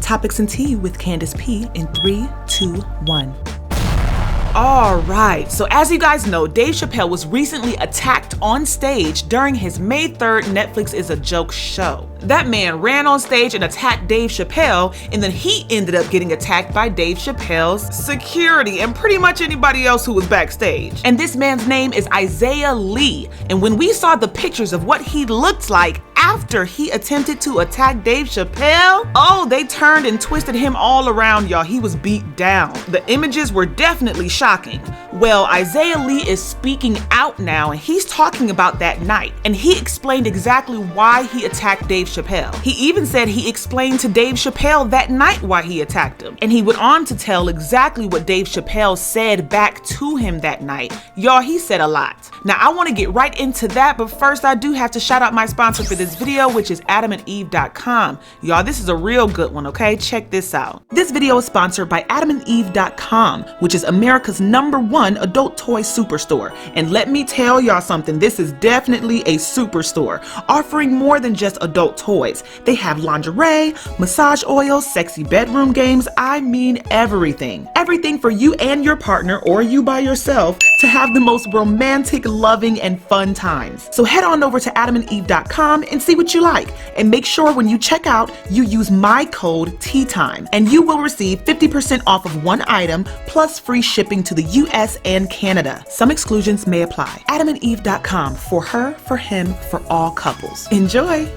Topics and Tea with Candace P in 3, 2, 1. All right, so as you guys know, Dave Chappelle was recently attacked on stage during his May 3rd Netflix is a Joke show. That man ran on stage and attacked Dave Chappelle, and then he ended up getting attacked by Dave Chappelle's security and pretty much anybody else who was backstage. And this man's name is Isaiah Lee, and when we saw the pictures of what he looked like after he attempted to attack Dave Chappelle, oh, they turned and twisted him all around, y'all. He was beat down. The images were definitely shocking. Well, Isaiah Lee is speaking out now, and he's talking about that night, and he explained exactly why he attacked Dave Chappelle. He even said he explained to Dave Chappelle that night why he attacked him, and he went on to tell exactly what Dave Chappelle said back to him that night. Y'all, he said a lot. Now, I want to get right into that, but first I do have to shout out my sponsor for this video, which is DaytimeTeaTime. Y'all, this is a real good one, okay? Check this out. This video is sponsored by DaytimeTeaTime, which is America's #1 adult toy superstore. And let me tell y'all something, this is definitely a superstore, offering more than just adult toys. They have lingerie, massage oils, sexy bedroom games, I mean everything. Everything for you and your partner, or you by yourself, to have the most romantic, loving, and fun times. So head on over to AdamandEve.com and see what you like. And make sure when you check out, you use my code TEATIME, and you will receive 50% off of one item, plus free shipping to the US and Canada. Some exclusions may apply. AdamandEve.com, for her, for him, for all couples. Enjoy!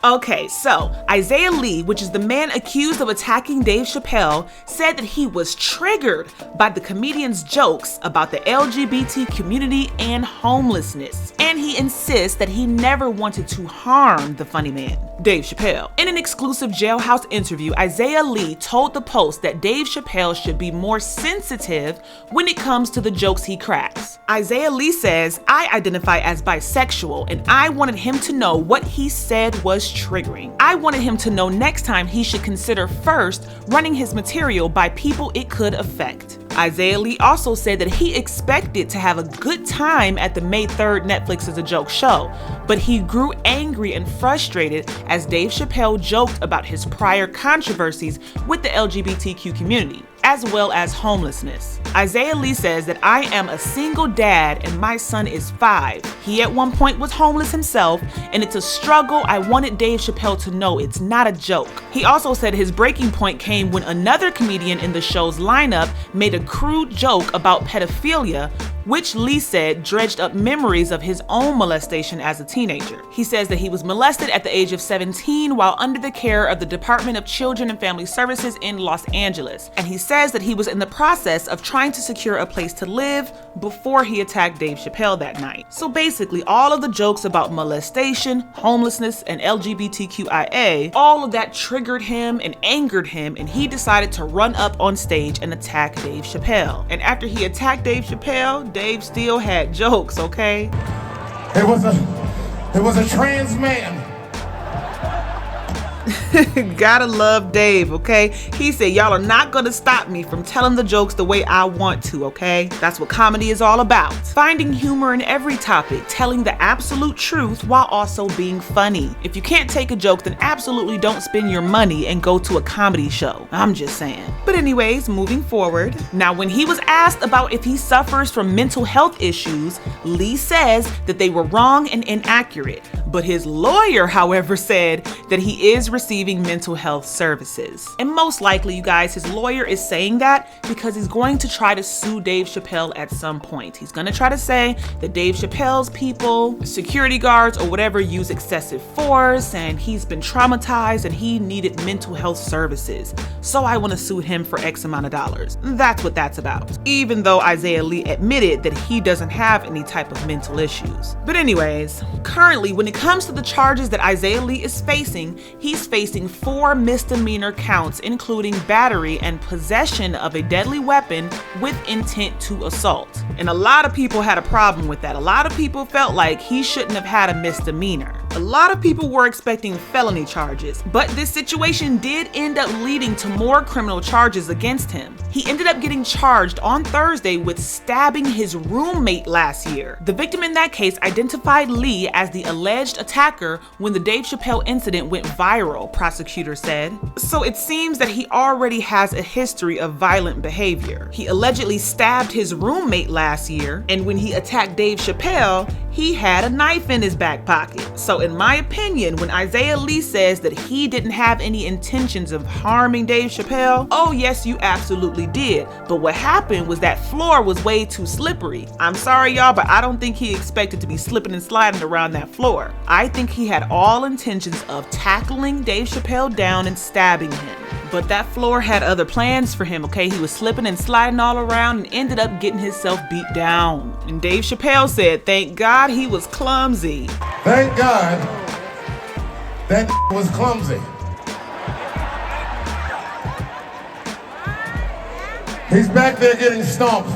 Okay, so Isaiah Lee, which is the man accused of attacking Dave Chappelle, said that he was triggered by the comedian's jokes about the LGBT community and homelessness. And he insists that he never wanted to harm the funny man, Dave Chappelle. In an exclusive jailhouse interview, Isaiah Lee told the Post that Dave Chappelle should be more sensitive when it comes to the jokes he cracks. Isaiah Lee says, "I identify as bisexual, and I wanted him to know what he said was triggering. I wanted him to know next time he should consider first running his material by people it could affect." Isaiah Lee also said that he expected to have a good time at the May 3rd Netflix is a Joke show, but he grew angry and frustrated as Dave Chappelle joked about his prior controversies with the LGBTQ community, as well as homelessness. Isaiah Lee says that "I am a single dad and my son is 5. He at one point was homeless himself, and it's a struggle. I wanted Dave Chappelle to know it's not a joke." He also said his breaking point came when another comedian in the show's lineup made a crude joke about pedophilia, which Lee said dredged up memories of his own molestation as a teenager. He says that he was molested at the age of 17 while under the care of the Department of Children and Family Services in Los Angeles. And he says that he was in the process of trying to secure a place to live before he attacked Dave Chappelle that night. So basically, all of the jokes about molestation, homelessness, and LGBTQIA, all of that triggered him and angered him, and he decided to run up on stage and attack Dave Chappelle. And after he attacked Dave Chappelle, Dave still had jokes, okay? It was a trans man. Gotta love Dave, okay? He said, "Y'all are not gonna stop me from telling the jokes the way I want to, okay?" That's what comedy is all about. Finding humor in every topic, telling the absolute truth while also being funny. If you can't take a joke, then absolutely don't spend your money and go to a comedy show. I'm just saying. But anyways, moving forward. Now, when he was asked about if he suffers from mental health issues, Lee says that they were wrong and inaccurate. But his lawyer, however, said that he is receiving mental health services. And most likely, you guys, his lawyer is saying that because he's going to try to sue Dave Chappelle at some point. He's going to try to say that Dave Chappelle's people, security guards or whatever, use excessive force, and he's been traumatized and he needed mental health services. So I want to sue him for X amount of dollars. That's what that's about. Even though Isaiah Lee admitted that he doesn't have any type of mental issues. But anyways, currently, when it comes to the charges that Isaiah Lee is facing, he's facing 4 misdemeanor counts, including battery and possession of a deadly weapon with intent to assault. And a lot of people had a problem with that. A lot of people felt like he shouldn't have had a misdemeanor. A lot of people were expecting felony charges, but this situation did end up leading to more criminal charges against him. He ended up getting charged on Thursday with stabbing his roommate last year. The victim in that case identified Lee as the alleged attacker when the Dave Chappelle incident went viral, prosecutors said. So it seems that he already has a history of violent behavior. He allegedly stabbed his roommate last year, and when he attacked Dave Chappelle, he had a knife in his back pocket. So in my opinion, when Isaiah Lee says that he didn't have any intentions of harming Dave Chappelle, oh yes, you absolutely did. But what happened was that floor was way too slippery. I'm sorry y'all, but I don't think he expected to be slipping and sliding around that floor. I think he had all intentions of tackling Dave Chappelle down and stabbing him. But that floor had other plans for him, okay? He was slipping and sliding all around and ended up getting himself beat down. And Dave Chappelle said, thank God he was clumsy. Thank God that was clumsy. He's back there getting stomped.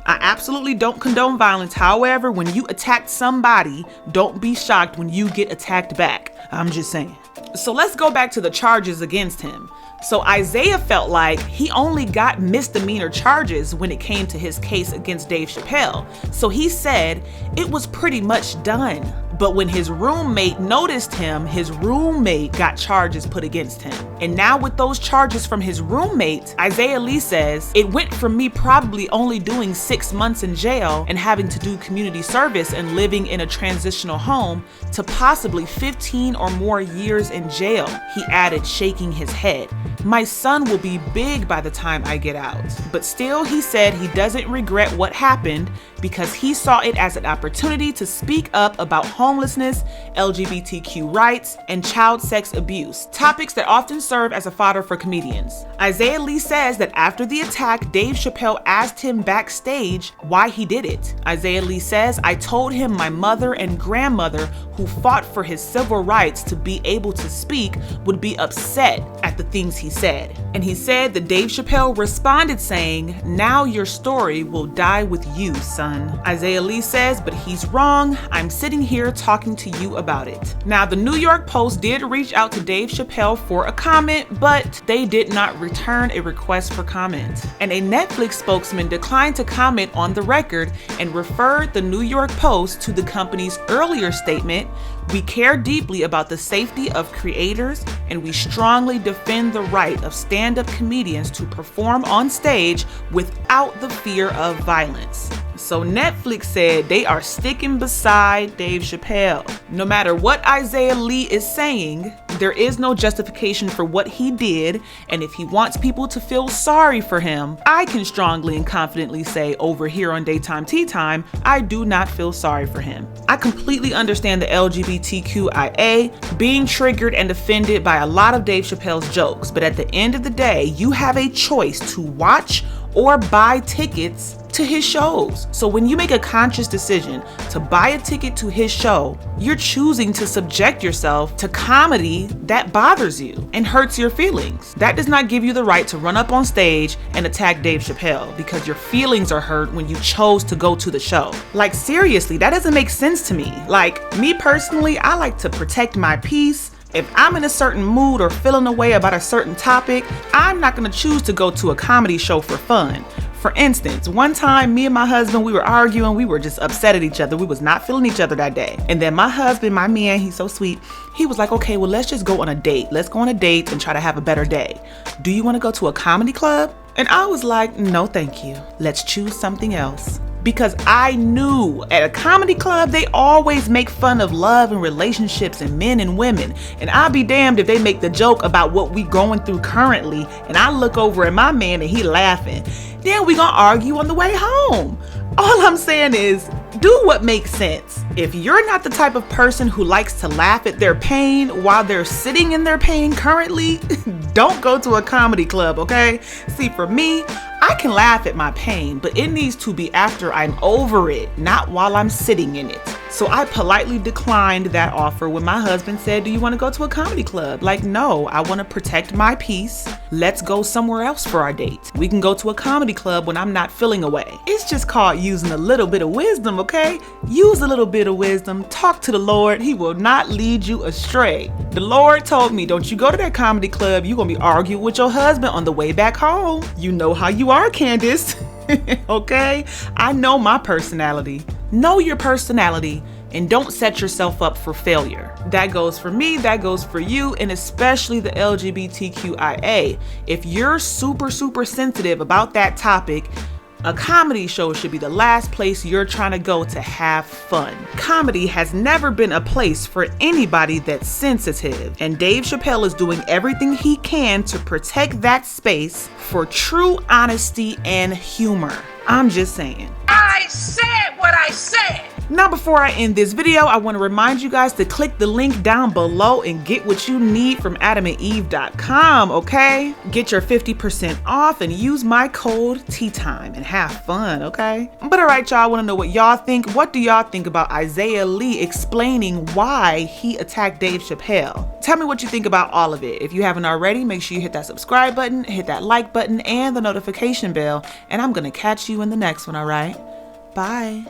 I absolutely don't condone violence. However, when you attack somebody, don't be shocked when you get attacked back. I'm just saying. So let's go back to the charges against him. So Isaiah felt like he only got misdemeanor charges when it came to his case against Dave Chappelle. So he said it was pretty much done. But when his roommate noticed him, his roommate got charges put against him. And now with those charges from his roommate, Isaiah Lee says, it went from me probably only doing 6 months in jail and having to do community service and living in a transitional home to possibly 15 or more years in jail, he added, shaking his head. My son will be big by the time I get out. But still, he said he doesn't regret what happened because he saw it as an opportunity to speak up about homelessness, LGBTQ rights, and child sex abuse, topics that often serve as a fodder for comedians. Isaiah Lee says that after the attack, Dave Chappelle asked him backstage why he did it. Isaiah Lee says, I told him my mother and grandmother, who fought for his civil rights to be able to speak, would be upset at the things he said. And he said that Dave Chappelle responded saying, now your story will die with you, son. Isaiah Lee says, but he's wrong. I'm sitting here talking to you about it. Now, the New York Post did reach out to Dave Chappelle for a comment, but they did not return a request for comment. And a Netflix spokesman declined to comment on the record and referred the New York Post to the company's earlier statement, we care deeply about the safety of creators and we strongly defend the right of stand-up comedians to perform on stage without the fear of violence. So Netflix said they are sticking beside Dave Chappelle. No matter what Isaiah Lee is saying, there is no justification for what he did, and if he wants people to feel sorry for him, I can strongly and confidently say over here on Daytime Tea Time, I do not feel sorry for him. I completely understand the LGBTQIA being triggered and offended by a lot of Dave Chappelle's jokes, but at the end of the day, you have a choice to watch or buy tickets to his shows. So when you make a conscious decision to buy a ticket to his show, you're choosing to subject yourself to comedy that bothers you and hurts your feelings. That does not give you the right to run up on stage and attack Dave Chappelle because your feelings are hurt when you chose to go to the show. Like seriously, that doesn't make sense to me. Like me personally, I like to protect my peace. If I'm in a certain mood or feeling a way about a certain topic, I'm not gonna choose to go to a comedy show for fun. For instance, one time me and my husband, we were arguing, we were just upset at each other. We was not feeling each other that day. And then my husband, my man, he's so sweet. He was like, okay, well, let's just go on a date. Let's go on a date and try to have a better day. Do you wanna go to a comedy club? And I was like, no, thank you. Let's choose something else. Because I knew at a comedy club, they always make fun of love and relationships and men and women. And I'll be damned if they make the joke about what we going through currently. And I look over at my man and he laughing. Then we gonna argue on the way home. All I'm saying is, do what makes sense. If you're not the type of person who likes to laugh at their pain while they're sitting in their pain currently, don't go to a comedy club, okay? See, for me, I can laugh at my pain, but it needs to be after I'm over it, not while I'm sitting in it. So I politely declined that offer when my husband said, do you want to go to a comedy club? Like, no, I want to protect my peace. Let's go somewhere else for our date. We can go to a comedy club when I'm not feeling away. It's just called using a little bit of wisdom, okay? Use a little bit of wisdom. Talk to the Lord. He will not lead you astray. The Lord told me, don't you go to that comedy club. You're going to be arguing with your husband on the way back home. You know how you are, Candace. Okay? I know my personality. Know your personality and don't set yourself up for failure. That goes for me, that goes for you, and especially the LGBTQIA. If you're super sensitive about that topic, a comedy show should be the last place you're trying to go to have fun. Comedy has never been a place for anybody that's sensitive, and Dave Chappelle is doing everything he can to protect that space for true honesty and humor. I'm just saying. I said what I said. Now, before I end this video, I want to remind you guys to click the link down below and get what you need from adamandeve.com, okay? Get your 50% off and use my code DaytimeTeaTime and have fun, okay? But all right, y'all, I want to know what y'all think. What do y'all think about Isaiah Lee explaining why he attacked Dave Chappelle? Tell me what you think about all of it. If you haven't already, make sure you hit that subscribe button, hit that like button, and the notification bell. And I'm going to catch you in the next one, all right? Bye.